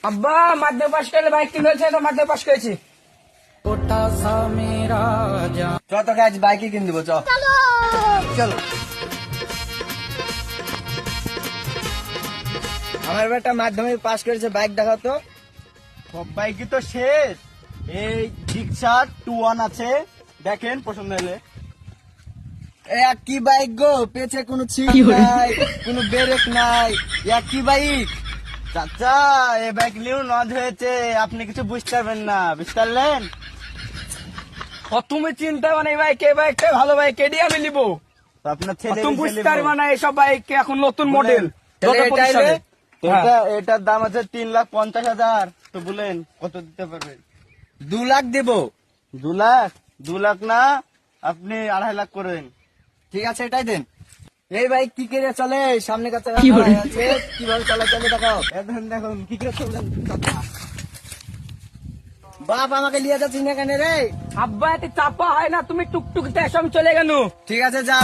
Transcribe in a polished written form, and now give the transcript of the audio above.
আব্বা মাধ্যমিক পাশ করলে বাইক কিনে হয়েছে, তো মাধ্যমিক পাশ করেছি। চ তোকে আজ বাইকই কিনে দিবো, চ চলো। আমার বেটা মাধ্যমিক পাস করেছে, বাইক দেখাও তো। সব বাইকই তো শেষ। এই জিক্সার 2-1 আছে, দেখেন পছন্দ হলে। কি বাইক গো, পেছে কোনো ছিট নাই, কোনো ব্রেক নাই, কি বাইক। চাচা এই বাইক নিয়েও নজ হয়েছে, আপনি কিছু বুঝতে পারবেন না, বুঝতে পারলেন? তুমি চিন্তা মানে এই বাইক, এই বাইকটা ভালো বাইক, এডি আমি নিবো। তো আপনার ছেলে তুমি বুঝতে পারবে না এইসব বাইক এখন নতুন মডেল। এটার দাম আছে 3,50,000। তো বলেন কত দিতে পারবেন? 2 লাখ দেবো। 2 লাখ? 2 লাখ না, আপনি 2.5 লাখ করেন। ঠিক আছে, এটাই দেন। এই বাইক কি করে চলে, সামনে কাছে আছে, কিভাবে চালায় চলে দেখাও। দেখুন দেখুন কি করে চলবেন। বাপ আমাকে নিয়ে যাচ্ছি না কেন রে? আব্বা এতে চাপা হয় না, তুমি টুকটুক আমি চলে গেল। ঠিক আছে, যা।